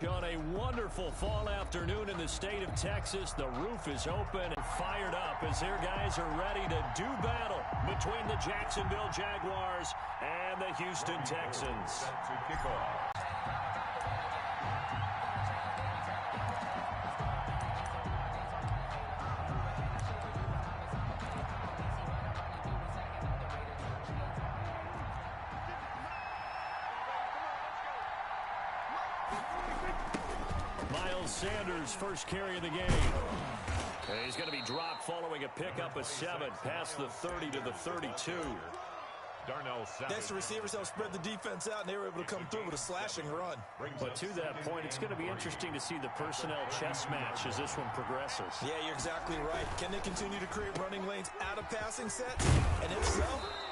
On a wonderful fall afternoon in the state of Texas, the roof is open and fired up as their guys are ready to do battle between the Jacksonville Jaguars and the Houston Texans. Set to kick off. Sanders' first carry of the game. He's going to be dropped following a pickup of 7 past the 30 to the 32. Next, the receivers helped spread the defense out, and they were able to come through with a slashing run. But to that point, it's going to be interesting to see the personnel chess match as this one progresses. Yeah, you're exactly right. Can they continue to create running lanes out of passing sets? And if so,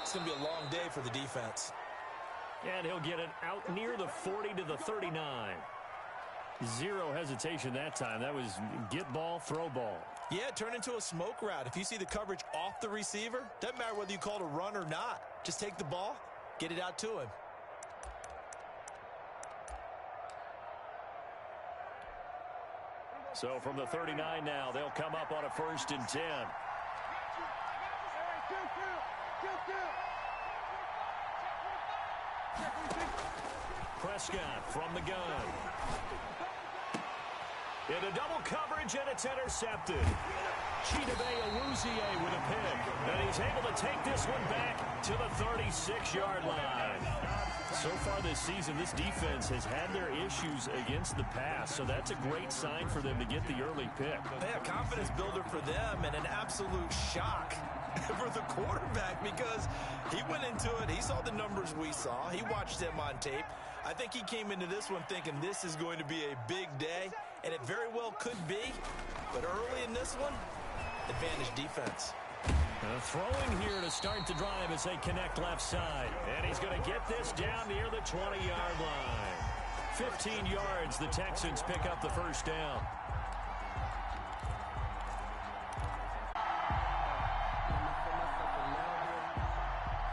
it's going to be a long day for the defense. And he'll get it out near the 40 to the 39. Zero hesitation that time. That was get ball, throw ball. Yeah, turn into a smoke route. If you see the coverage off the receiver, doesn't matter whether you call it a run or not. Just take the ball, get it out to him. So from the 39 now, they'll come up on a 1st and 10. Prescott from the gun. Into double coverage, and it's intercepted. Chidobe Awuzie with a pick. And he's able to take this one back to the 36-yard line. So far this season, this defense has had their issues against the pass, so that's a great sign for them to get the early pick. Yeah, confidence builder for them and an absolute shock for the quarterback because he went into it. He saw the numbers we saw. He watched them on tape. I think he came into this one thinking this is going to be a big day, and it very well could be. But early in this one, advantage defense. Throwing here to start the drive as they connect left side. And he's going to get this down near the 20-yard line. 15 yards, the Texans pick up the first down.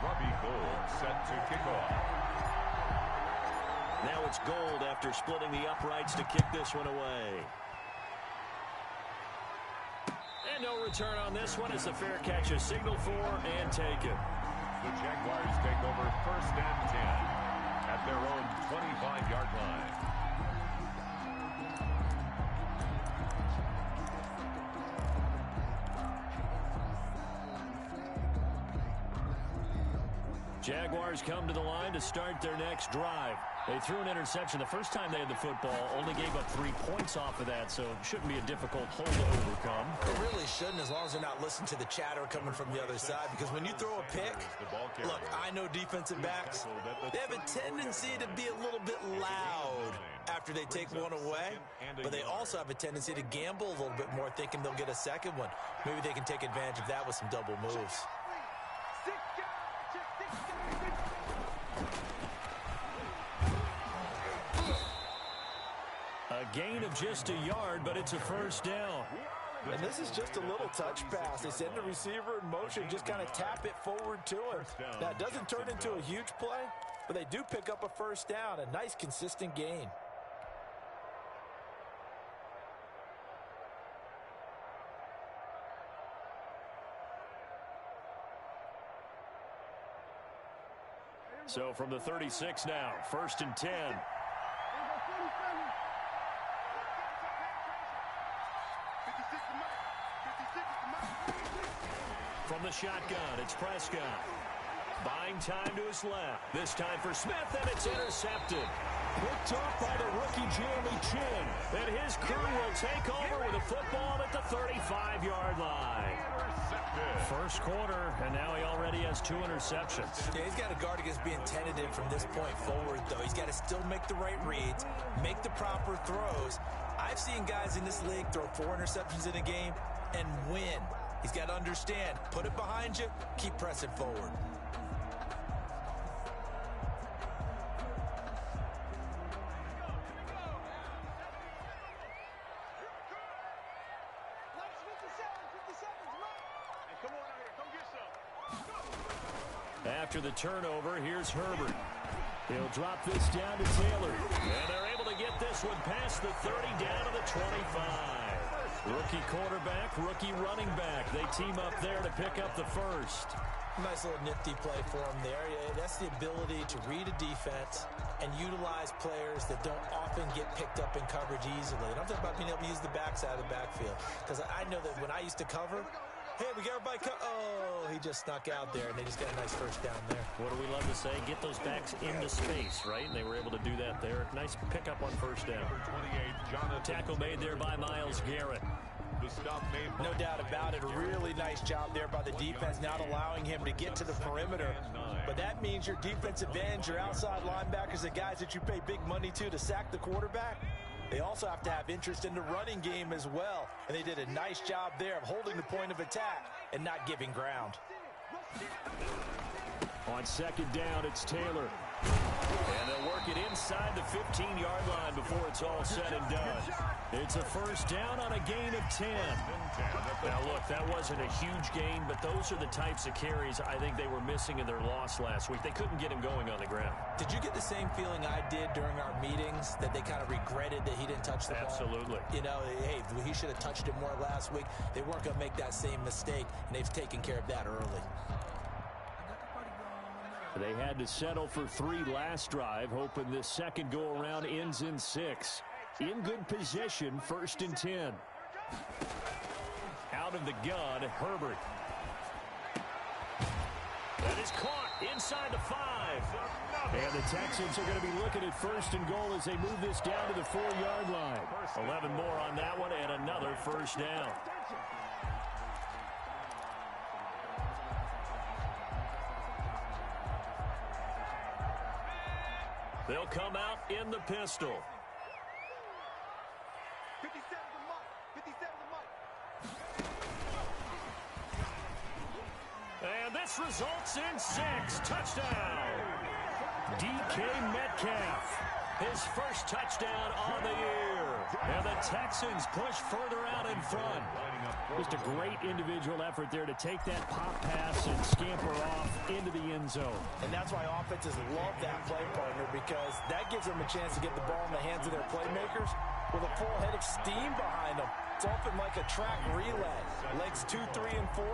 Robbie Gould set to kick off. Now it's Gould after splitting the uprights to kick this one away. And no return on this one as the fair catch is signaled for and taken. The Jaguars take over 1st and 10 at their own 25-yard line. Jaguars come to the line to start their next drive. They threw an interception the first time they had the football, only gave up 3 points off of that, so it shouldn't be a difficult hole to overcome. It really shouldn't, as long as they're not listening to the chatter coming from the other side, because when you throw a pick, look, I know defensive backs, they have a tendency to be a little bit loud after they take one away, but they also have a tendency to gamble a little bit more, thinking they'll get a second one. Maybe they can take advantage of that with some double moves. A gain of just a yard, but it's a first down. And this is just a little touch pass. They send the receiver in motion, just kind of tap it forward to him. Now, it doesn't turn into a huge play, but they do pick up a first down, a nice, consistent gain. So from the 36 now, 1st and 10. From the shotgun, it's Prescott. Buying time to his left. This time for Smith, and it's intercepted. Picked off by the rookie Jeremy Chin. And his crew will take over with a football at the 35-yard line. First quarter, and now he already has 2 interceptions. Yeah, he's got to guard against being tentative from this point forward, though. He's got to still make the right reads, make the proper throws. I've seen guys in this league throw 4 interceptions in a game and win. He's got to understand, put it behind you, keep pressing forward. After the turnover, here's Herbert. He'll drop this down to Taylor. And they're able to get get this one past the 30 down to the 25. Rookie quarterback, rookie running back. They team up there to pick up the first. Nice little nifty play for him there. That's the ability to read a defense and utilize players that don't often get picked up in coverage easily. And I'm talking about being able to use the backside of the backfield. Because I know that when I used to cover, hey, we got everybody oh, he just snuck out there, and they just got a nice first down there. What do we love to say? Get those backs into space, right? And they were able to do that there. Nice pickup on first down. Tackle made there by Myles Garrett. No doubt about it. A really nice job there by the defense, not allowing him to get to the perimeter. But that means your defensive ends, your outside linebackers, the guys that you pay big money to sack the quarterback, they also have to have interest in the running game as well. And they did a nice job there of holding the point of attack and not giving ground. On second down, it's Taylor. And they'll work it inside the 15-yard line before it's all said and done. It's a first down on a gain of 10. Now, look, that wasn't a huge gain, but those are the types of carries I think they were missing in their loss last week. They couldn't get him going on the ground. Did you get the same feeling I did during our meetings, that they kind of regretted that he didn't touch the ball? Absolutely. You know, hey, he should have touched it more last week. They weren't going to make that same mistake, and they've taken care of that early. They had to settle for 3 last drive, hoping this second go-around ends in 6. In good position, 1st and 10. Out of the gun, Herbert. That is caught inside the 5. And the Texans are going to be looking at 1st and goal as they move this down to the 4-yard line. 11 more on that one and another first down. They'll come out in the pistol. 57 the mark. 57 the mark. And this results in 6. Touchdown. DK Metcalf. His first touchdown on the year. And the Texans push further out in front. Just a great individual effort there to take that pop pass and scamper off into the end zone. And that's why offenses love that play partner, because that gives them a chance to get the ball in the hands of their playmakers with a full head of steam behind them. It's often like a track relay. Legs 2, 3, and 4.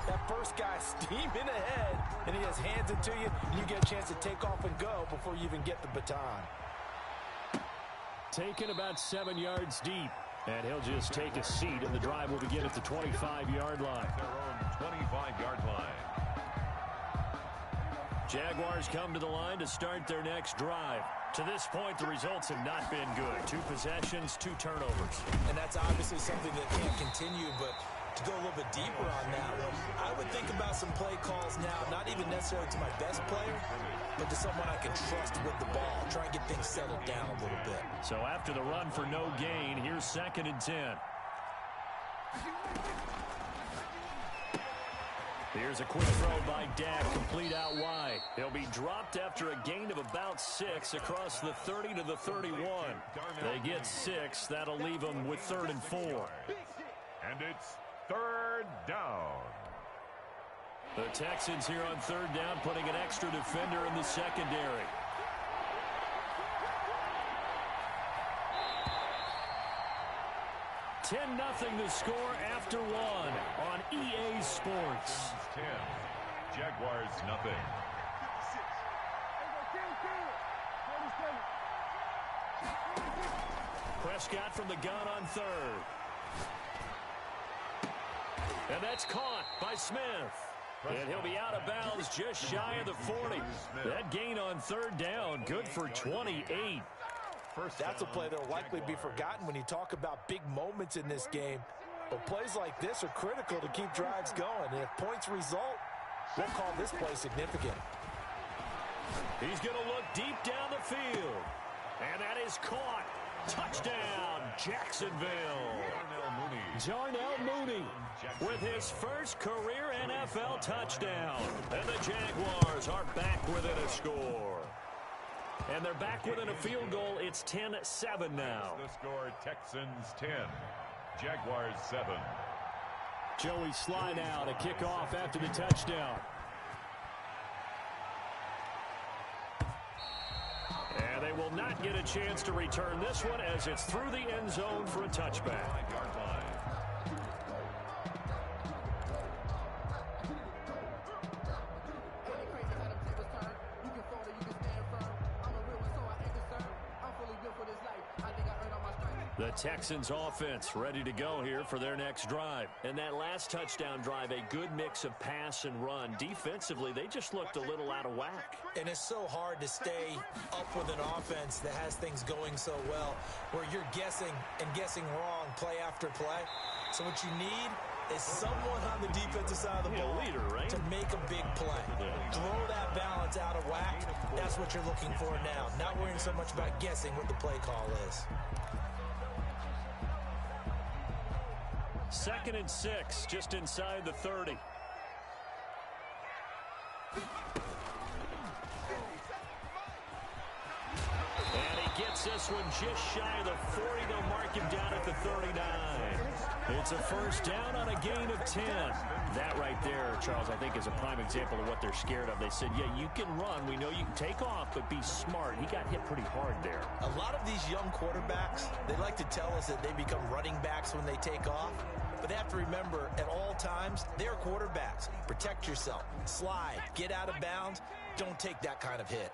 That first guy steaming ahead, and he has hands it to you, and you get a chance to take off and go before you even get the baton. Taken about 7 yards deep. And he'll just take a seat, and the drive will begin at the 25-yard line. Their own 25-yard line. Jaguars come to the line to start their next drive. To this point, the results have not been good. 2 possessions, 2 turnovers. And that's obviously something that can't continue, but to go a little bit deeper on that one, I would think about some play calls now, not even necessarily to my best player, but to someone I can trust with the ball. Try and get things settled down a little bit. So after the run for no gain, here's 2nd and 10. Here's a quick throw by Dak, complete out wide. He'll be dropped after a gain of about 6 across the 30 to the 31. They get 6. That'll leave them with 3rd and 4. And it's 3rd down. The Texans here on 3rd down, putting an extra defender in the secondary. $10-0 the score after 1 on EA Sports. 10. Jaguars nothing. Prescott from the gun on 3rd. And that's caught by Smith. And he'll be out of bounds just shy of the 40. That gain on 3rd down, good for 28. That's a play that will likely be forgotten when you talk about big moments in this game. But plays like this are critical to keep drives going. And if points result, we'll call this play significant. He's going to look deep down the field. And that is caught. Touchdown, Jacksonville. Darnell Mooney with his first career NFL touchdown. And the Jaguars are back within a score. And they're back within a field goal. It's 10-7 now. The score, Texans 10, Jaguars 7. Joey Sly now to kick off after the touchdown. And they will not get a chance to return this one as it's through the end zone for a touchback. The Texans offense ready to go here for their next drive. And that last touchdown drive, a good mix of pass and run. Defensively, they just looked a little out of whack. And it's so hard to stay up with an offense that has things going so well, where you're guessing and guessing wrong play after play. So what you need is someone on the defensive side of the ball leader, right? to make a big play. Throw that balance out of whack. That's what you're looking for now. Not worrying so much about guessing what the play call is. 2nd and 6, just inside the 30. And he gets this one just shy of the 40. They'll mark him down at the 39. It's a first down on a gain of 10. That right there, Charles, I think is a prime example of what they're scared of. They said, yeah, you can run. We know you can take off, but be smart. He got hit pretty hard there. A lot of these young quarterbacks, they like to tell us that they become running backs when they take off. But they have to remember, at all times, they're quarterbacks. Protect yourself. Slide. Get out of bounds. Don't take that kind of hit.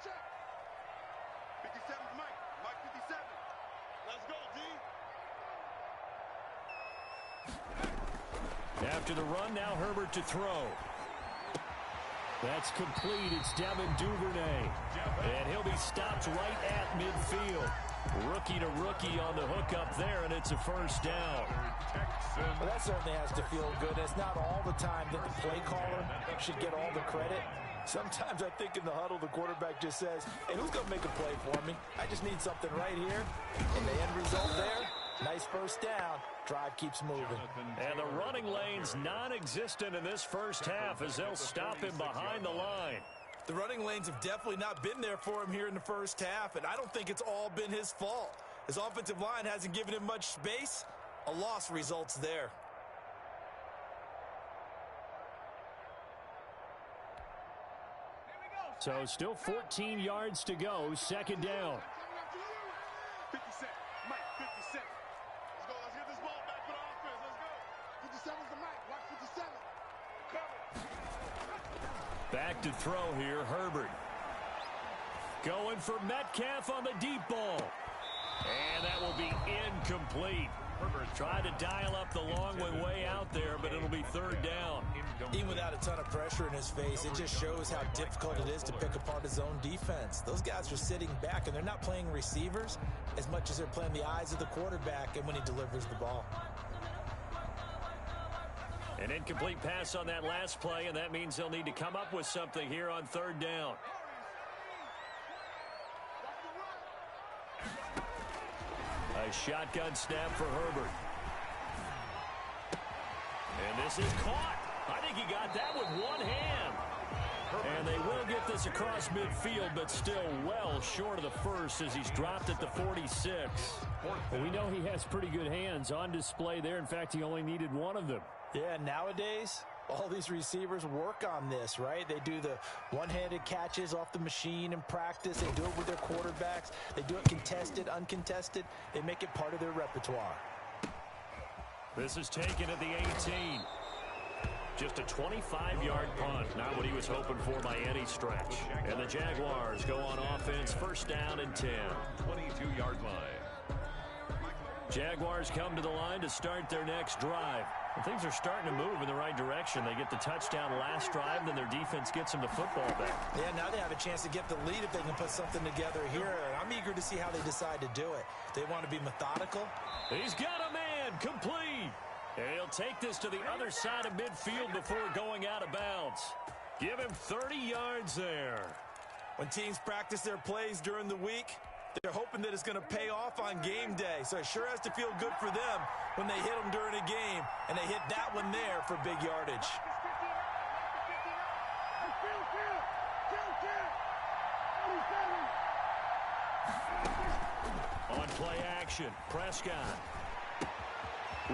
57's Mike. Mike 57. Let's go, D. After the run, now Herbert to throw. That's complete. It's Devin Duvernay. And he'll be stopped right at midfield. Rookie to rookie on the hook up there, and it's a first down. Well, that certainly has to feel good. It's not all the time that the play caller should get all the credit. Sometimes I think in the huddle, the quarterback just says, hey, who's going to make a play for me? I just need something right here. And the end result there, nice first down. Drive keeps moving. And the running lane's non-existent in this first half as they'll stop him behind the line. The running lanes have definitely not been there for him here in the first half, and I don't think it's all been his fault. His offensive line hasn't given him much space. A loss results there. So still 14 yards to go, 2nd down. 57. Mike 57. Let's go. Let's get this ball back for the offense. Let's go. 57's the Mike. Mike 57. Cover. Back to throw here, Herbert. Going for Metcalf on the deep ball. And that will be incomplete. Herbert tried to dial up the long one way out there, but it'll be 3rd down. Even without a ton of pressure in his face, it just shows how difficult it is to pick apart his own defense. Those guys are sitting back, and they're not playing receivers as much as they're playing the eyes of the quarterback and when he delivers the ball. An incomplete pass on that last play, and that means they'll need to come up with something here on 3rd down. A shotgun snap for Herbert. And this is caught. I think he got that with one hand. And they will get this across midfield, but still well short of the first as he's dropped at the 46. Well, we know he has pretty good hands on display there. In fact, he only needed one of them. Yeah, nowadays, all these receivers work on this, right? They do the one-handed catches off the machine in practice. They do it with their quarterbacks. They do it contested, uncontested. They make it part of their repertoire. This is taken at the 18. Just a 25-yard punt. Not what he was hoping for by any stretch. And the Jaguars go on offense, 1st down and 10. 22-yard line. Jaguars come to the line to start their next drive. And things are starting to move in the right direction. They get the touchdown last drive, then their defense gets them the football back. Yeah, now they have a chance to get the lead if they can put something together here. And I'm eager to see how they decide to do it. They want to be methodical. He's got a man, complete. And he'll take this to the other side of midfield before going out of bounds. Give him 30 yards there. When teams practice their plays during the week, they're hoping that it's going to pay off on game day. So it sure has to feel good for them when they hit them during a game. And they hit that one there for big yardage. On play action, Prescott.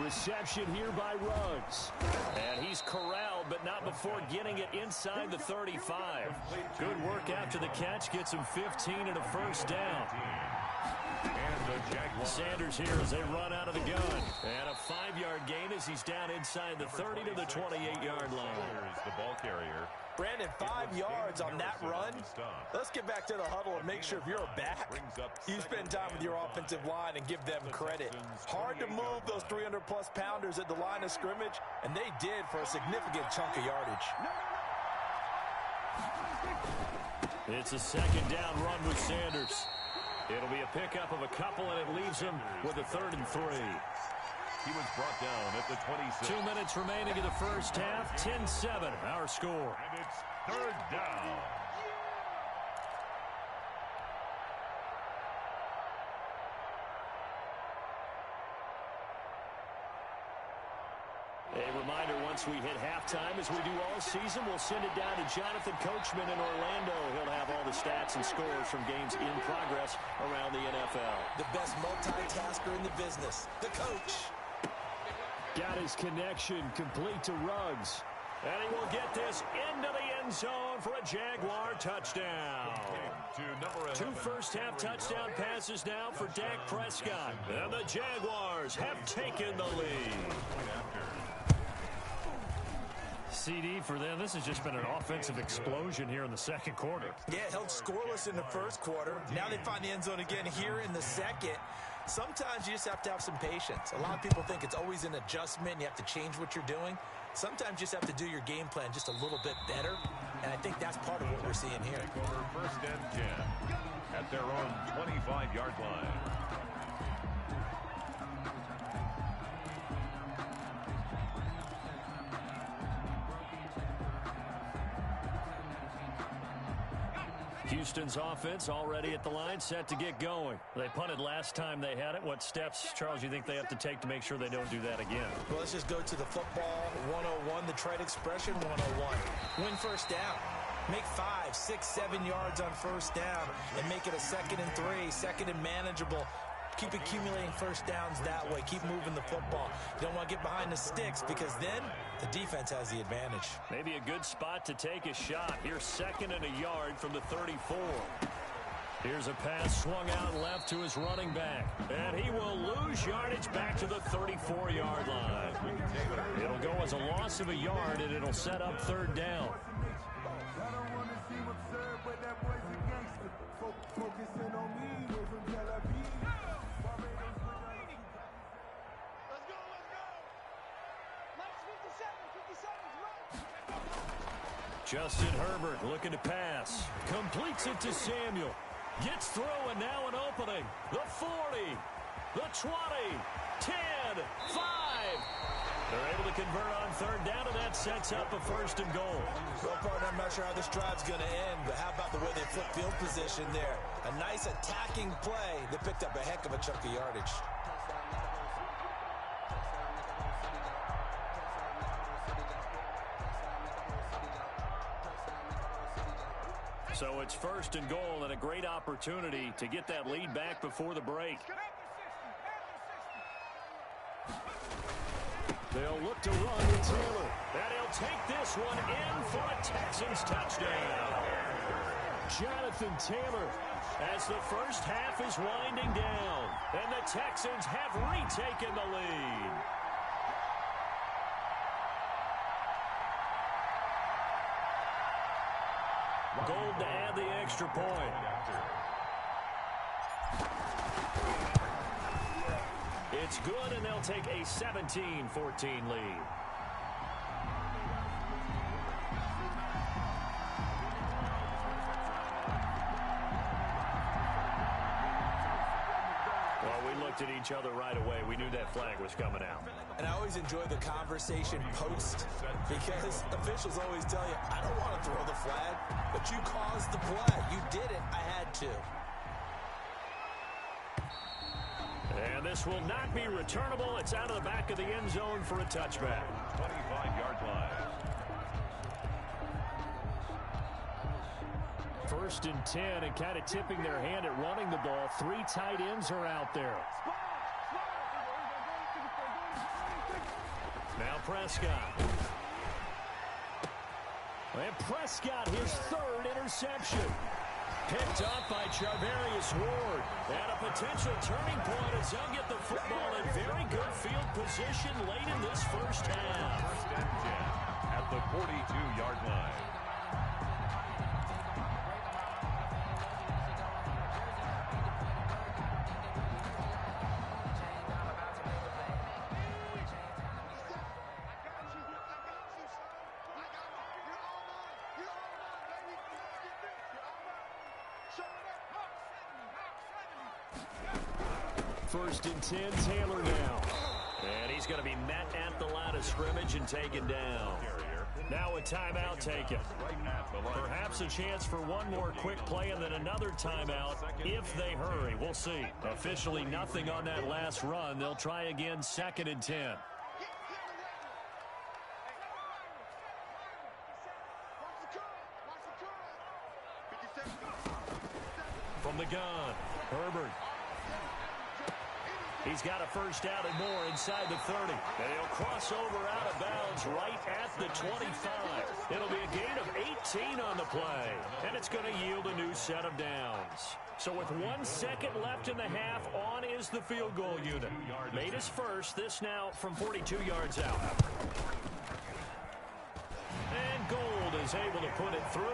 Reception here by Ruggs. And he's corralled, but not before getting it inside the 35. Good work after the catch. Gets him 15 and a first down. Sanders here as they run out of the gun. And a 5-yard gain as he's down inside the 30 to the 28-yard line. Here's the ball carrier. Brandon, 5 yards on that run. Let's get back to the huddle and make sure if you're a back, you spend time with your offensive line and give them credit. Hard to move those 300-plus pounders at the line of scrimmage, and they did for a significant chunk of yardage. It's a second down run with Sanders. It'll be a pickup of a couple, and it leaves him with a 3rd and 3. He was brought down at the 26. 2 minutes remaining in the first half. 10-7, our score. And it's 3rd down. A reminder, once we hit halftime, as we do all season, we'll send it down to Jonathan Coachman in Orlando. He'll have all the stats and scores from games in progress around the NFL. The best multitasker in the business, the coach. Got his connection complete to Ruggs. And he will get this into the end zone for a Jaguar touchdown. 2 first-half touchdown passes now for Dak Prescott. And the Jaguars have taken the lead. CD for them. This has just been an offensive explosion here in the second quarter. Yeah, held scoreless in the first quarter. Now they find the end zone again here in the second. Sometimes you just have to have some patience. A lot of people think it's always an adjustment. You have to change what you're doing. Sometimes you just have to do your game plan just a little bit better. And I think that's part of what we're seeing here. First and 10 at their own 25-yard line. Houston's offense already at the line, set to get going. They punted last time they had it. What steps, Charles, you think they have to take to make sure they don't do that again? Well, let's just go to the football 101, the trade expression 101. Win first down. Make 5, 6, 7 yards on first down and make it a 2nd and 3, 2nd and manageable. Keep accumulating first downs that way. Keep moving the football. You don't want to get behind the sticks because then the defense has the advantage. Maybe a good spot to take a shot. Here's 2nd and a yard from the 34. Here's a pass swung out left to his running back. And he will lose yardage back to the 34-yard line. It'll go as a loss of a yard, and it'll set up 3rd down. Justin Herbert looking to pass. Completes it to Samuel. Gets through and now an opening. The 40, the 20, 10, 5. They're able to convert on 3rd down, and that sets up a 1st and goal. Well, partner, I'm not sure how this drive's going to end, but how about the way they flip field position there? A nice attacking play that picked up a heck of a chunk of yardage. So it's 1st and goal and a great opportunity to get that lead back before the break. They'll look to run with Taylor. And he'll take this one in for a Texans touchdown. Jonathan Taylor as the first half is winding down. And the Texans have retaken the lead. Gold to add the extra point. It's good, and they'll take a 17-14 lead. Well, we looked at each other right away. We knew that flag was coming out. And I always enjoy the conversation post because officials always tell you, I don't want to throw the flag, but you caused the play. You did it. I had to. And this will not be returnable. It's out of the back of the end zone for a touchback. 25-yard line. 1st and 10, and kind of tipping their hand at running the ball. 3 tight ends are out there. Now Prescott. And Prescott, his third interception. Picked up by Charvarius Ward. And a potential turning point as they'll get the football in very good field position late in this first half. First and 10 at the 42-yard line. First and 10, Taylor now. And he's going to be met at the line of scrimmage and taken down. Now a timeout taken. Perhaps a chance for one more quick play and then another timeout if they hurry. We'll see. Officially nothing on that last run. They'll try again, 2nd and 10. From the gun, Herbert. He's got a first down and more inside the 30. And he'll cross over out of bounds right at the 25. It'll be a gain of 18 on the play. And it's going to yield a new set of downs. So with 1 second left in the half, on is the field goal unit. Made his first, this now from 42 yards out. And Gold is able to put it through.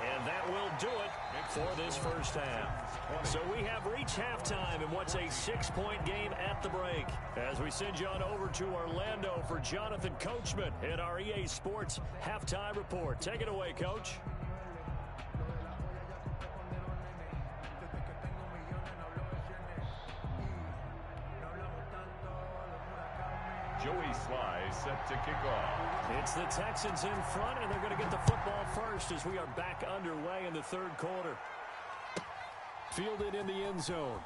And that will do it for this first half. So we have reached halftime in what's a 6-point game at the break. As we send you on over to Orlando for Jonathan Coachman in our EA Sports Halftime Report. Take it away, Coach. Joey Sly set to kick off. It's the Texans in front, and they're going to get the football first as we are back underway in the third quarter. Fielded in the end zone.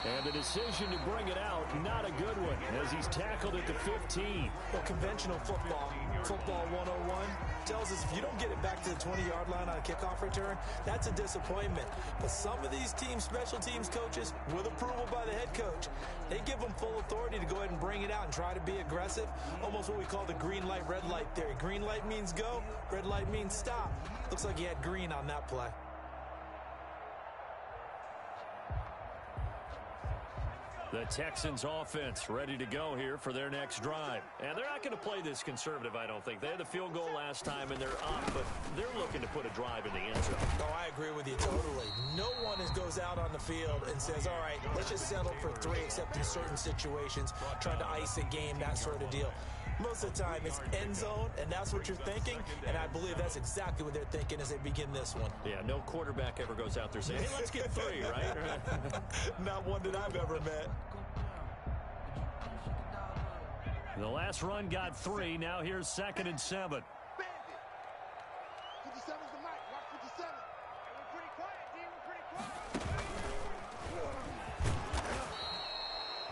And the decision to bring it out, not a good one, as he's tackled at the 15. Well, conventional football 101, tells us if you don't get it back to the 20-yard line on a kickoff return, that's a disappointment. But some of these teams, special teams coaches, with approval by the head coach, they give them full authority to go ahead and bring it out and try to be aggressive. Almost what we call the green light, red light theory. Green light means go, red light means stop. Looks like he had green on that play. The Texans offense ready to go here for their next drive. And they're not going to play this conservative, I don't think. They had the field goal last time, and they're up, but they're looking to put a drive in the end zone. Oh, I agree with you totally. No one goes out on the field and says, all right, let's just settle for 3, except in certain situations, trying to ice a game, that sort of deal. Most of the time, it's end zone, and that's what you're thinking, and I believe that's exactly what they're thinking as they begin this one. Yeah, no quarterback ever goes out there saying, hey, let's get 3, right? Not one that I've ever met. The last run got 3. Now here's 2nd and 7. 57's the mic. Watch 57. We're pretty quiet, D. We're pretty quiet.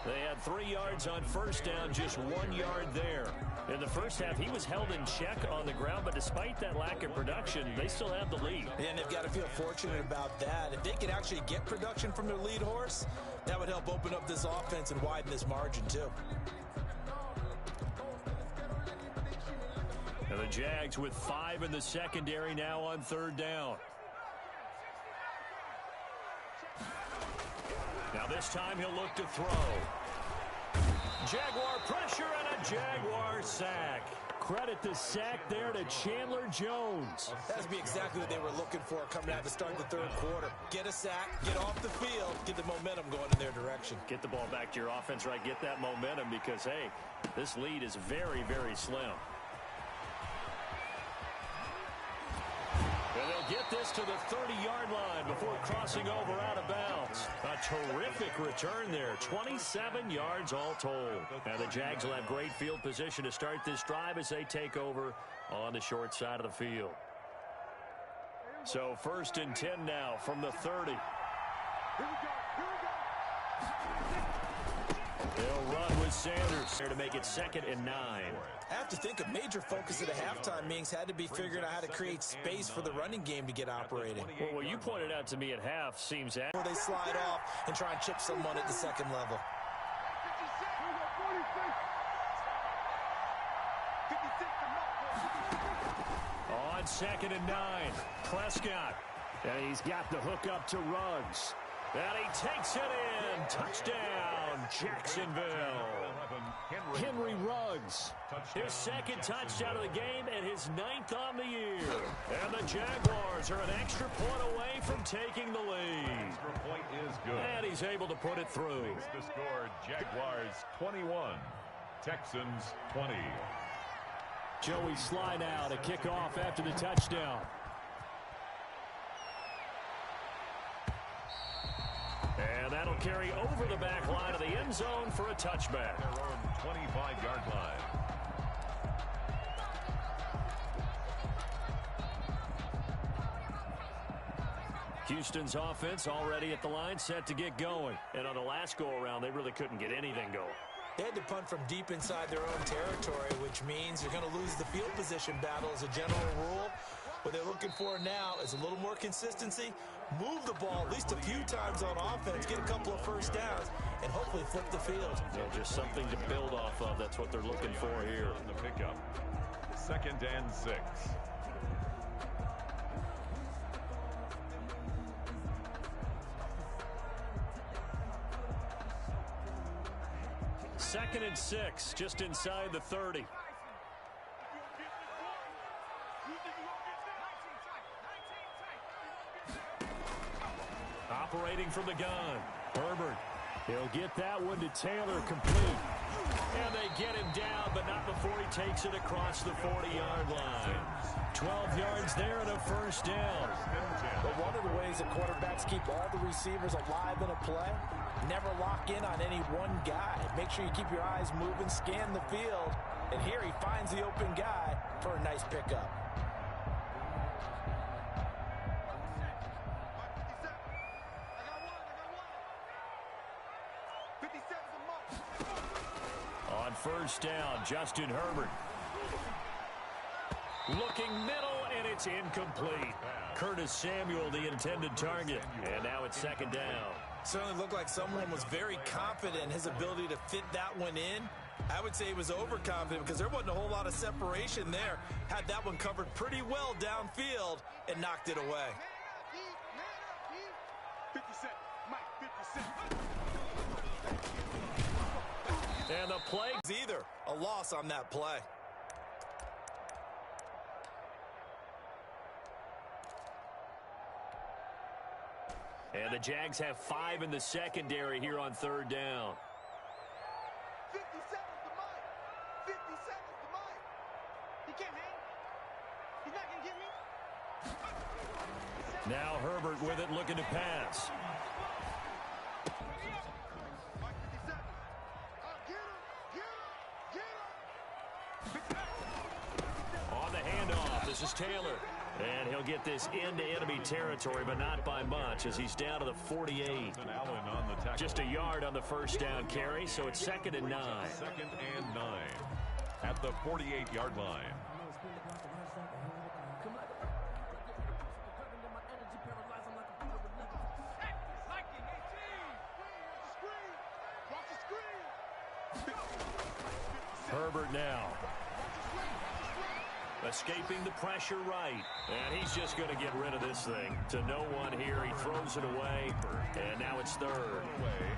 They had 3 yards on first down, just 1 yard there. In the first half, he was held in check on the ground, but despite that lack of production, they still have the lead. And they've got to feel fortunate about that. If they can actually get production from their lead horse, that would help open up this offense and widen this margin, too. And the Jags with 5 in the secondary now on 3rd down. Now this time he'll look to throw. Jaguar pressure and a Jaguar sack. Credit the sack there to Chandler Jones. That would be exactly what they were looking for coming out to start the third quarter. Get a sack, get off the field, get the momentum going in their direction. Get the ball back to your offense, right? Get that momentum because, hey, this lead is very, very slim. And they'll get this to the 30-yard line before crossing over out of bounds. A terrific return there. 27 yards all told. Now the Jags will have great field position to start this drive as they take over on the short side of the field. So 1st and 10 now from the 30. They'll run with Sanders there to make it 2nd and 9. I have to think a major focus at the halftime meetings had to be figuring out how to create space for the running game to get operating. Well, what you pointed out to me at half seems where they slide off and try and chip someone at the second level. On 2nd and 9, Prescott. And he's got the hook up to Ruggs. And he takes it in. Touchdown, Jacksonville. Henry Ruggs. His second touchdown of the game and his 9th on the year. And the Jaguars are an extra point away from taking the lead. Extra point is good. And he's able to put it through. Makes the score Jaguars 21, Texans 20. Joey Sly now to kick off after the touchdown. And that'll carry over the back line of the end zone for a touchback. Their own 25-yard line. Houston's offense already at the line, set to get going. And on the last go-around, they really couldn't get anything going. They had to punt from deep inside their own territory, which means you're going to lose the field position battle as a general rule. What they're looking for now is a little more consistency, move the ball at least a few times on offense, get a couple of first downs, and hopefully flip the field. Yeah, just something to build off of. That's what they're looking for here. On the pickup. 2nd and 6. Second and 6, just inside the 30. Operating from the gun, Herbert. He'll get that one to Taylor, complete. And they get him down, but not before he takes it across the 40-yard line. 12 yards there and a first down. But one of the ways that quarterbacks keep all the receivers alive in a play, never lock in on any one guy. Make sure you keep your eyes moving, scan the field, and here he finds the open guy for a nice pickup. On first down, Justin Herbert. Looking middle, and it's incomplete. Curtis Samuel, the intended target. And now it's 2nd down. Certainly looked like someone was very confident in his ability to fit that one in. I would say he was overconfident because there wasn't a whole lot of separation there. Had that one covered pretty well downfield and knocked it away. 50 Cent, Mike, 50 Cent. And the play. Either a loss on that play. And the Jags have 5 in the secondary here on 3rd down. 50 seconds to Mike. 50 seconds to Mike. He can't hang. He's not going to get me. Now Herbert with it, looking to pass. Mike, 50 seconds. Get him. On the handoff, this is Taylor. And he'll get this into enemy territory, but not by much, as he's down to the 48. Just a yard on the first down carry, so it's 2nd and 9. 2nd and 9 at the 48-yard line. Herbert now. Escaping the pressure right. And he's just going to get rid of this thing. To no one here. He throws it away. And now it's 3rd.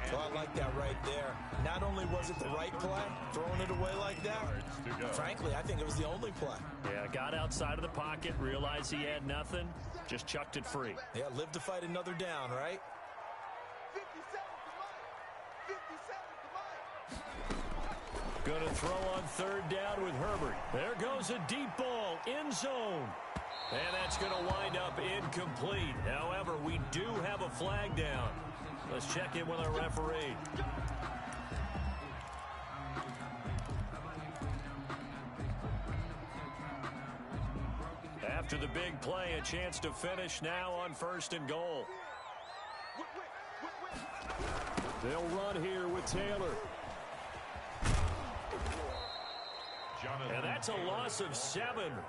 So I like that right there. Not only was it the right play, throwing it away like that, frankly, I think it was the only play. Yeah, got outside of the pocket, realized he had nothing, just chucked it free. Yeah, live to fight another down, right? 50 seconds to Mike. 50 seconds to Mike. Going to throw on 3rd down with Herbert. There goes a deep ball, end zone. And that's going to wind up incomplete. However, we do have a flag down. Let's check in with our referee. After the big play, a chance to finish now on 1st and goal. They'll run here with Taylor. Jonathan And that's that's a loss of 7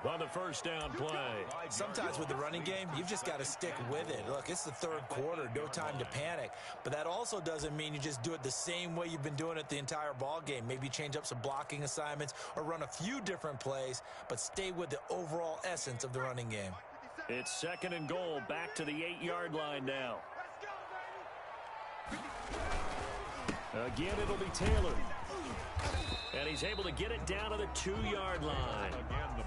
on the first down play. Sometimes with the running game, you've just got to stick with it. Look, it's the third quarter, no time to panic. But that also doesn't mean you just do it the same way you've been doing it the entire ball game. Maybe change up some blocking assignments or run a few different plays, but stay with the overall essence of the running game. It's second and goal, back to the 8-yard line now. Again, it'll be Taylor. And he's able to get it down to the 2-yard line.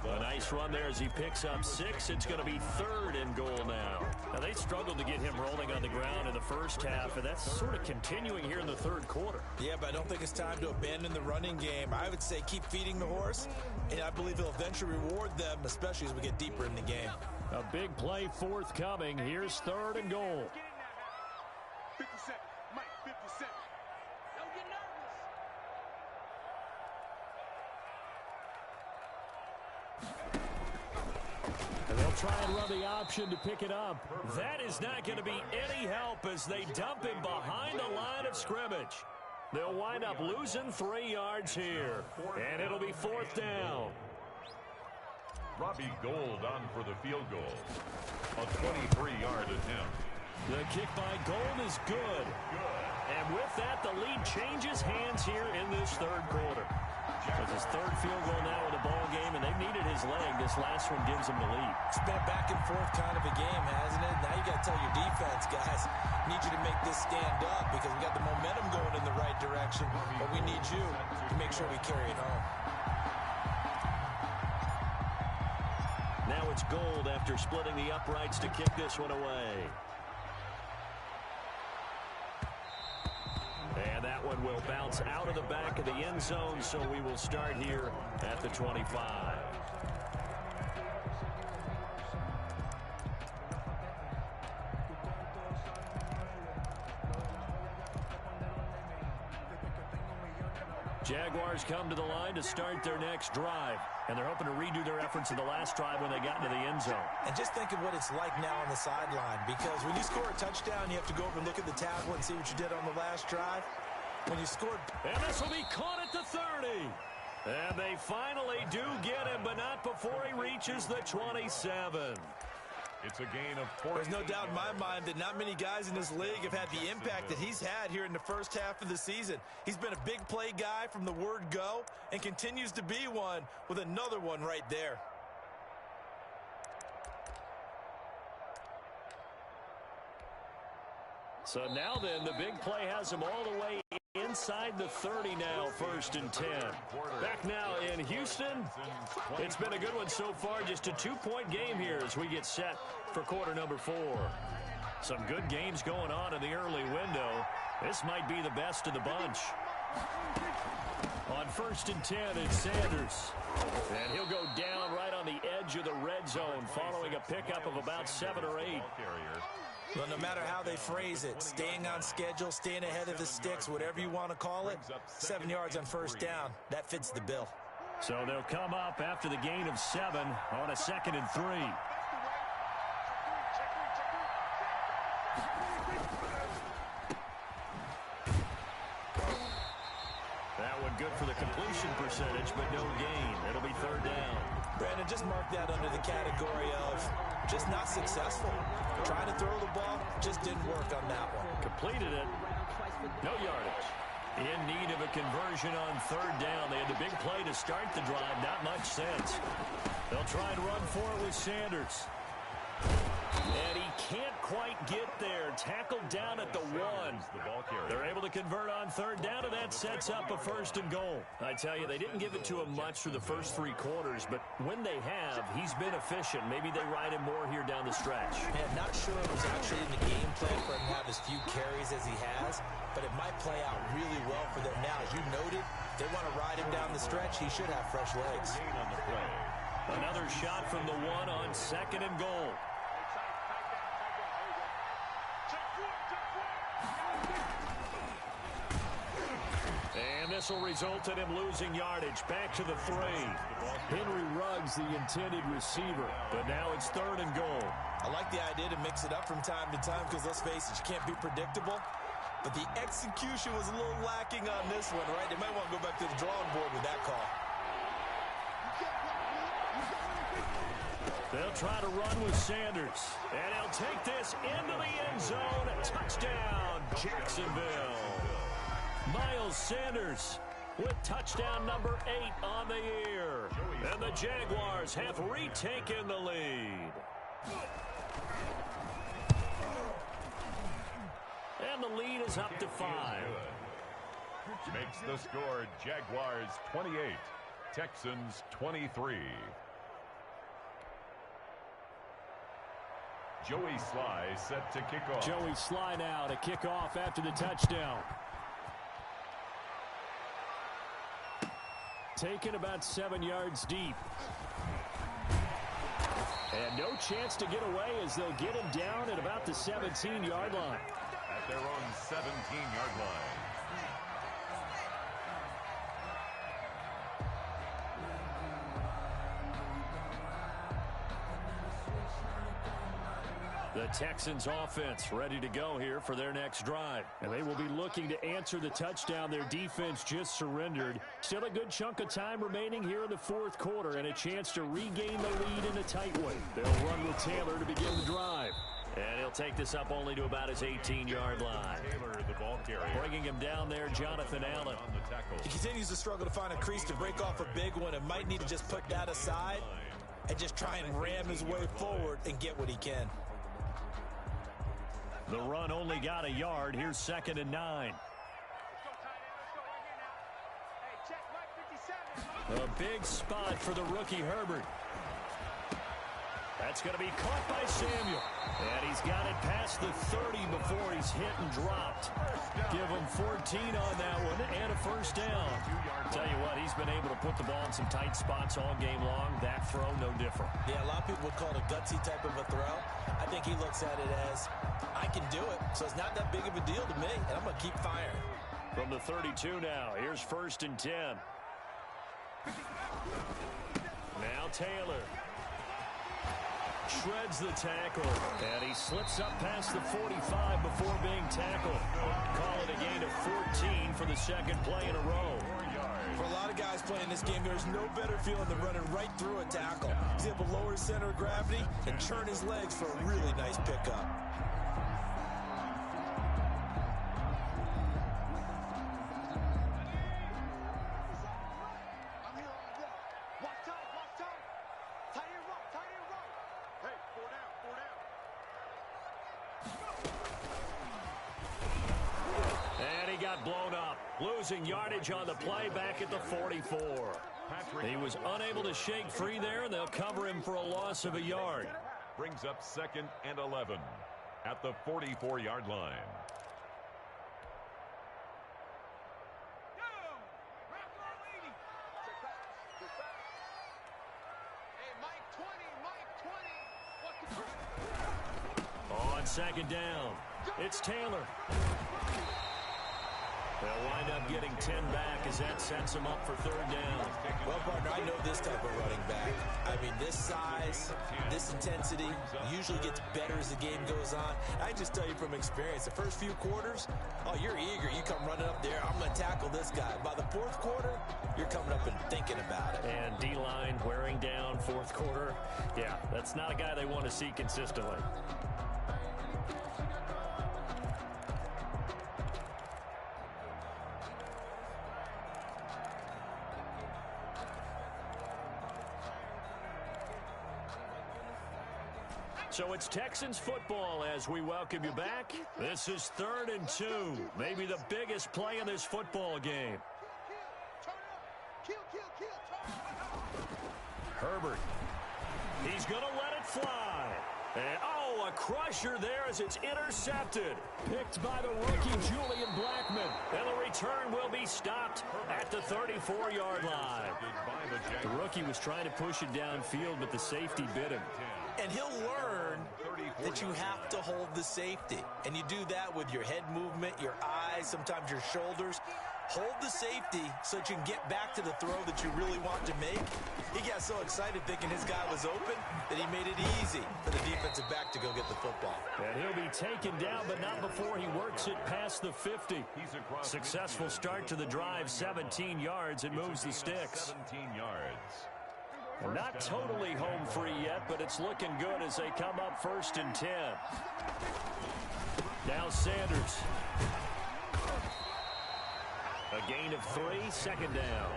A nice run there as he picks up 6. It's going to be third and goal now. Now, they struggled to get him rolling on the ground in the first half, and that's sort of continuing here in the third quarter. Yeah, but I don't think it's time to abandon the running game. I would say keep feeding the horse, and I believe he'll eventually reward them, especially as we get deeper in the game. A big play forthcoming. Here's third and goal. 57, Mike, 57. Don't get nervous. And they'll try and run the option to pick it up. That is not going to be any help as they dump him behind the line of scrimmage. They'll wind up losing 3 yards here, and it'll be fourth down. Robbie Gould on for the field goal. A 23-yard attempt. The kick by Gould is good. And with that, the lead changes hands here in this third quarter. With his third field goal now in the ball game, and they've needed his leg. This last one gives them the lead. It's been a back and forth kind of a game, hasn't it? Now you got to tell your defense, guys, need you to make this stand up because we got the momentum going in the right direction, but we need you to make sure we carry it home. Now it's Gould after splitting the uprights to kick this one away. And that one will bounce out of the back of the end zone, so we will start here at the 25. Jaguars come to the line to start their next drive, and they're hoping to redo their efforts in the last drive when they got into the end zone. And just think of what it's like now on the sideline, because when you score a touchdown, you have to go over and look at the tablet and see what you did on the last drive. When you scored... And this will be caught at the 30. And they finally do get him, but not before he reaches the 27. It's a gain of 4. There's no doubt in my mind that not many guys in this league have had the impact that he's had here in the first half of the season. He's been a big play guy from the word go and continues to be one with another one right there. So now then, the big play has him all the way inside the 30 now, first and 10. Back now in Houston. It's been a good one so far, just a 2-point game here as we get set for quarter number 4. Some good games going on in the early window. This might be the best of the bunch. On first and 10, it's Sanders. And he'll go down right on the edge of the red zone following a pickup of about 7 or 8. Well, no matter how they phrase it, staying on schedule, staying ahead of the sticks, whatever you want to call it, 7 yards on first down, that fits the bill. So they'll come up after the gain of 7 on a 2nd and 3. That one good for the completion percentage, but no gain. It'll be third down. Brandon, just mark that under the category of just not successful. Trying to throw the ball, just didn't work on that one. Completed it. No yardage. In need of a conversion on third down. They had the big play to start the drive. Not much sense. They'll try and run for it with Sanders. And he can't quite get there. Tackled down at the 1. They're able to convert on third down, and that sets up a first and goal. I tell you, they didn't give it to him much through the first 3 quarters, but when they have, he's been efficient. Maybe they ride him more here down the stretch. Man, not sure it was actually in the game plan for him to have as few carries as he has, but it might play out really well for them now. As you noted, if they want to ride him down the stretch, he should have fresh legs. Another shot from the 1 on 2nd and goal. And this will result in him losing yardage. Back to the 3. Henry Ruggs, the intended receiver. But now it's third and goal. I like the idea to mix it up from time to time because, let's face it, you can't be predictable. But the execution was a little lacking on this one, right? They might want to go back to the drawing board with that call. They'll try to run with Sanders. And he'll take this into the end zone. Touchdown, Jacksonville. Miles Sanders with touchdown number 8 on the year. And the Jaguars have retaken the lead. And the lead is up to 5. Makes the score Jaguars 28, Texans 23. Joey Sly set to kick off. Joey Sly now to kick off after the touchdown. Taken about 7 yards deep. And no chance to get away as they'll get him down at about the 17-yard line. At their own 17-yard line. The Texans offense ready to go here for their next drive. And they will be looking to answer the touchdown their defense just surrendered. Still a good chunk of time remaining here in the fourth quarter and a chance to regain the lead in a tight one. They'll run with Taylor to begin the drive. And he'll take this up only to about his 18-yard line. Taylor, the ball carrier. Bringing him down there, Jonathan Allen. On the tackle. He continues to struggle to find a crease to break off a big one and might need to just put that aside and just try and ram his way forward and get what he can. The run only got a yard. Here's 2nd and 9. A big spot for the rookie Herbert. That's going to be caught by Samuel. And he's got it past the 30 before he's hit and dropped. Give him 14 on that one and a first down. Tell you what, he's been able to put the ball in some tight spots all game long. That throw, no different. Yeah, a lot of people would call it a gutsy type of a throw. I think he looks at it as, I can do it, so it's not that big of a deal to me, and I'm going to keep firing. From the 32 now, here's 1st and 10. Now Taylor shreds the tackle, and he slips up past the 45 before being tackled. Call it a gain of 14 for the second play in a row. For a lot of guys playing this game, there's no better feeling than running right through a tackle. He's able to lower his center of gravity and churn his legs for a really nice pickup. Blown up, losing yardage on the play back at the 44. He was unable to shake free there, and they'll cover him for a loss of a yard. Brings up 2nd and 11 at the 44-yard line. On 2nd down, it's Taylor. They'll wind up getting 10 back as that sets him up for 3rd down. Well, partner, I know this type of running back. I mean, this size, this intensity usually gets better as the game goes on. I just tell you from experience, the first few quarters, oh, you're eager. You come running up there, I'm going to tackle this guy. By the 4th quarter, you're coming up and thinking about it. And D-line wearing down 4th quarter. Yeah, that's not a guy they want to see consistently. So it's Texans football as we welcome you back. This is 3rd and 2. Maybe the biggest play in this football game. Herbert. He's going to let it fly. And, oh, a crusher there as it's intercepted. Picked by the rookie Julian Blackman. And the return will be stopped at the 34-yard line. The rookie was trying to push it downfield, but the safety bit him. And he'll learn that you have to hold the safety. And you do that with your head movement, your eyes, sometimes your shoulders. Hold the safety so that you can get back to the throw that you really want to make. He got so excited thinking his guy was open that he made it easy for the defensive back to go get the football. And he'll be taken down, but not before he works it past the 50. Successful start to the drive, 17 yards, and moves the sticks. 17 yards. Not totally home free yet, but it's looking good as they come up 1st and 10. Now Sanders. A gain of 3, 2nd down.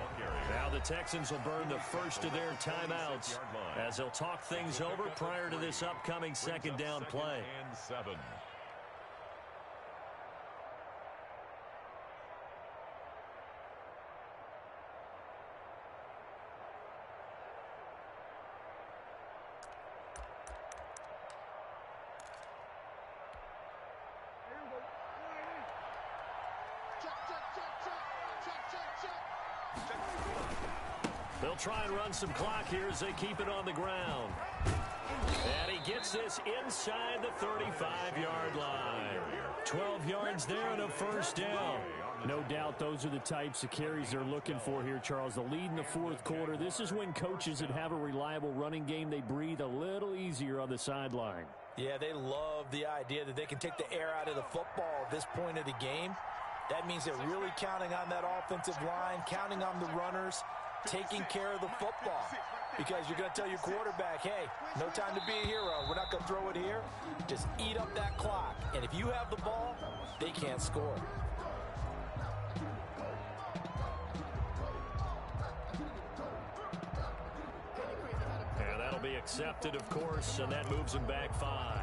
Now the Texans will burn the first of their timeouts as they'll talk things over prior to this upcoming 2nd down play. And 7. They'll try and run some clock here as they keep it on the ground. And he gets this inside the 35-yard line. 12 yards there and a 1st down. No doubt those are the types of carries they're looking for here, Charles. The lead in the 4th quarter. This is when coaches that have a reliable running game, they breathe a little easier on the sideline. Yeah, they love the idea that they can take the air out of the football at this point of the game. That means they're really counting on that offensive line, counting on the runners, taking care of the football. Because you're going to tell your quarterback, hey, no time to be a hero. We're not going to throw it here. Just eat up that clock. And if you have the ball, they can't score. And that'll be accepted, of course, and that moves him back 5.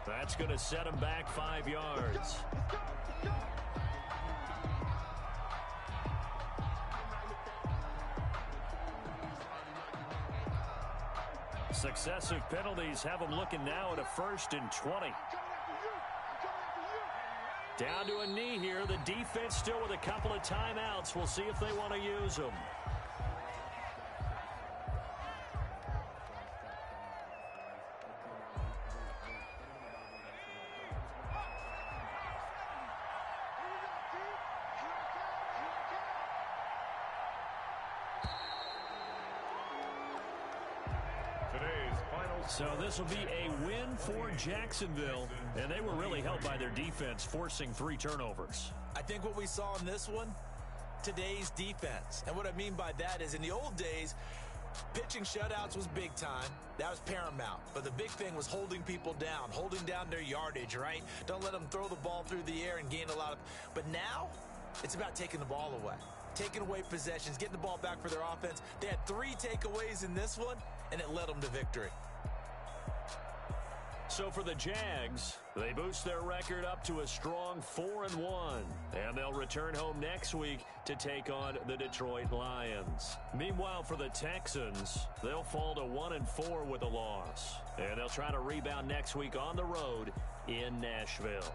That's going to set him back 5 yards. Successive penalties have them looking now at a 1st and 20. Down to a knee here. The defense still with a couple of timeouts. We'll see if they want to use them. So this will be a win for Jacksonville, and they were really helped by their defense, forcing 3 turnovers. I think what we saw in this one, today's defense. And what I mean by that is in the old days, pitching shutouts was big time. That was paramount. But the big thing was holding people down, holding down their yardage, right? Don't let them throw the ball through the air and gain a lot of... But now, it's about taking the ball away. Taking away possessions, getting the ball back for their offense. They had 3 takeaways in this one, and it led them to victory. So for the Jags, they boost their record up to a strong 4-1, and they'll return home next week to take on the Detroit Lions. Meanwhile, for the Texans, they'll fall to 1-4 with a loss, and they'll try to rebound next week on the road in Nashville.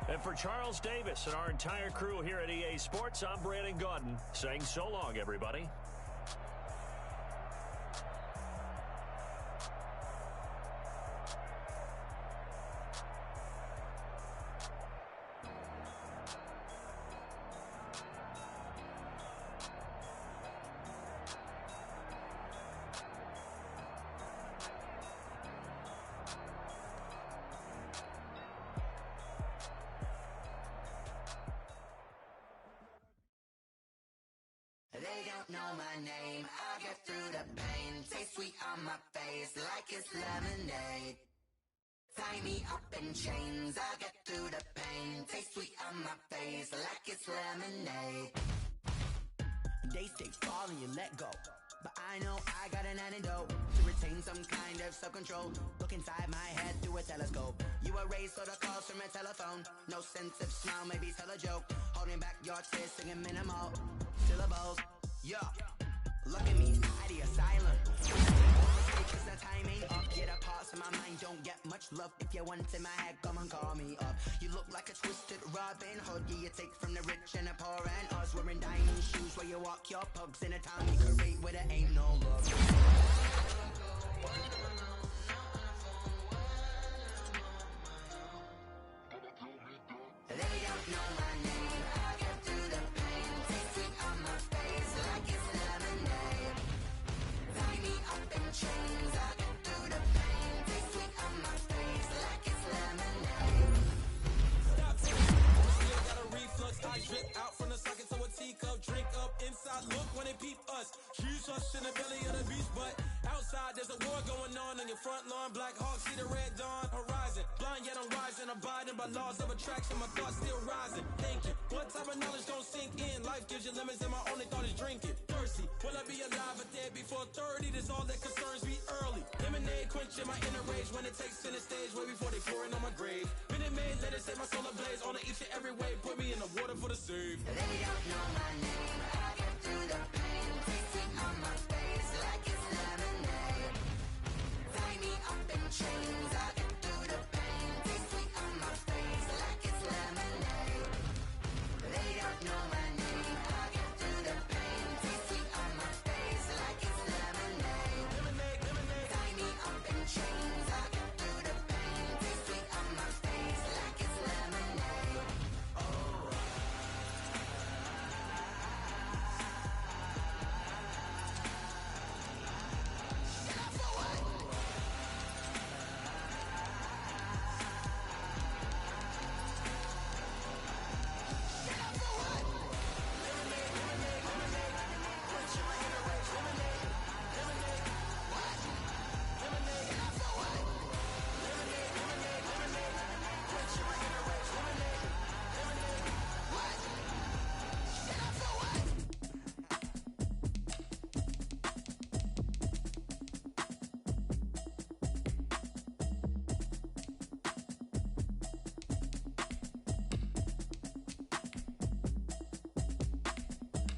And for Charles Davis and our entire crew here at EA Sports, I'm Brandon Gaudin saying so long, everybody. They don't know my name, I'll get through the pain. Taste sweet on my face like it's lemonade. Tie me up in chains, I'll get through the pain. Taste sweet on my face like it's lemonade. They say fall and you let go. but I know I got an antidote to retain some kind of self-control. Look inside my head through a telescope. You erase all the calls from a telephone. No sense of smile, maybe tell a joke. Holding back your tears, singing minimal syllables. Yeah, look at me, out the asylum. Cause the time ain't up, yet a parts of my mind don't get much love. If you want in my head, come and call me up. You look like a twisted Robin Hood. Yeah, you take from the rich and the poor and us. Wearing diamond shoes where you walk your pugs in a town you create where there ain't no love. They don't know my name. I get through the pain. Taste sweet on my face like it's lemonade. Tie me up in chains. I get through the pain. Taste sweet on my face like it's lemonade. Stop still got a reflux. I drip out from the socket to a teacup. Drink up inside. Look when they peep us. Huge us in the belly of the beach, but outside there's a war going on your front lawn. Black Hawk, see the red dawn horizon. Blind yet I'm rising, abiding by laws of attraction. My thoughts still rising. Thinking, what type of knowledge don't sink in? Life gives you limits, and my only thought is drinking. Thirsty, will I be alive or dead before 30? This all that concerns me early. Lemonade quenching my inner rage when it takes center stage, way before they pour it on my grave. Minute Maid, let it set my soul ablaze. On each and every way, put me in the water for the save. They don't know my name. I get through the pain. Taste sweet on my face like it's lemonade. Tie me up in chains. I get through the pain. Taste sweet on my face like it's lemonade. They don't know my name. I get through the pain. Taste sweet on my face like it's lemonade. Tie me up in chains. I get through the pain. Taste sweet on my face like it's lemonade.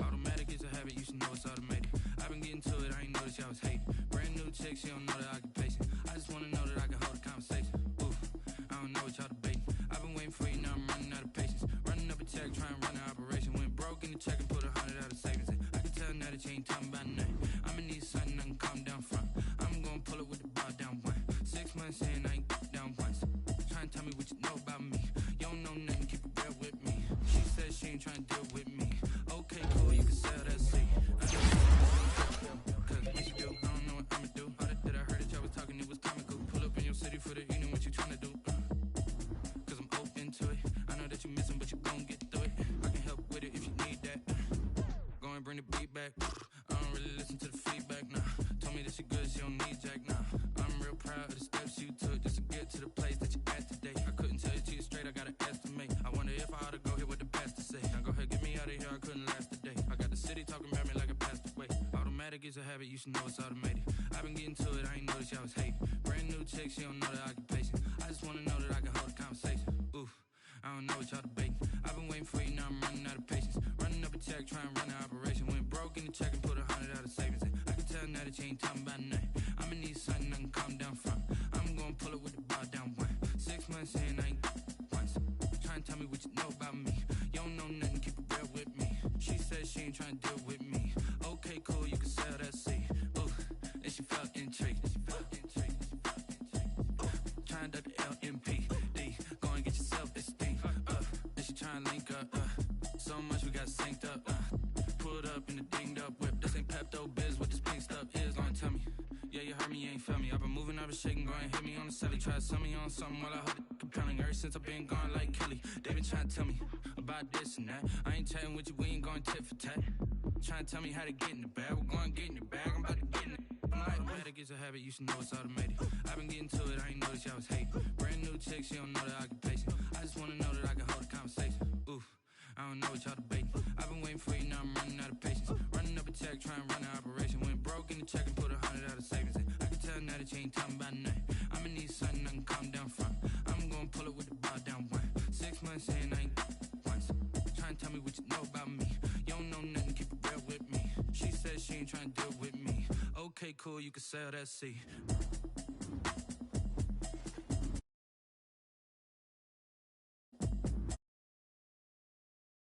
Automatic is a habit, you should know it's automated. I've been getting to it, I ain't noticed y'all was hating. Brand new chick, she don't know the occupation. I just wanna know that I can hold a conversation. Ooh, I don't know what y'all debating. I've been waiting for you, now I'm running out of patience. Running up a check, trying to run an operation. Went broke in the check and put 100 out of savings in. I can tell now that you ain't talking about nothing. I'ma need something I can calm down from. I'm gonna pull it with the bar down one. 6 months in, I ain't down once. Trying to tell me what you know about me. You don't know nothing, keep it real with me. She said she ain't trying to deal with me. Okay, cool, you can sell that seat. Cause what you do, I don't know what I'ma do. All that I heard that y'all was talking, it was comical. Pull up in your city for the evening, what you tryna do? Cause I'm open to it. I know that you missing, but you gon' get through it. I can help with it if you need that. Go and bring the beat back. I don't really listen to the feedback, nah. Told me that she good, she don't need jack, nah. I'm real proud of the steps you took just to get to the place that you at today. I couldn't tell you to you straight, I gotta estimate. I wonder if I ought to go here with the pastor say. Now go ahead, get me out of here, I couldn't last a day. I got the city talking about me like a passed away. Automatic is a habit, you should know it's automated. I've been getting to it, I ain't noticed y'all was hating. Brand new chick, she don't know the occupation. I just wanna know that I can hold a conversation. Ooh, I don't know what y'all debating. I've been waiting for you, now I'm running out of patience. Running up a check, trying to run an operation. Went broke in the check and put 100 out of savings in. I can tell now that you ain't talking about nothing. I'ma need something I can calm down from. I'm gonna pull it with the bar down one. 6 months in, I ain't once. Trying to tell me what you know about me. You don't know nothing, keep it real with me. She said she ain't trying to deal with me. Okay, cool, you can sell that seat. Ooh, and she felt intrigued. Trying to duck the LMPD. Go and get your self-esteem. And she trying to link up. So much we got synced up. Pulled up in the dinged up whip. This ain't Pepto Biz, what this pink stuff is. Gonna tell me. Yeah, you heard me, you ain't felt me. I've been moving, I've been shaking, go and hit me on the celly. Try to sell me on something while I hold it compelling. Ever since I've been gone like Kelly, they been trying to tell me about this and that. I ain't chatting with you, we ain't going tit for tat. Trying to tell me how to get in the bag. We're going to get in the bag, I'm about to get in it. I'm like, automatic is a habit, you should know it's automated. I've been getting to it, I ain't noticed y'all was hating. Brand new chick, she don't know the occupation. I just wanna know that I can hold a conversation. Ooh, I don't know what y'all debating. I've been waiting for you, now I'm running out of patience. Running up a check, trying to run an operation. Went broke in the check and put 100 out of savings in. I can tell now that you ain't talking about nothing. I'ma need something I can calm down from. I'm gonna pull it with the bar down one. 6 months in, I ain't once. Trying to tell me what you know about me. You don't know nothing, keep it real with me. She said she ain't trying to deal with me. Okay, cool, you can sell that seat.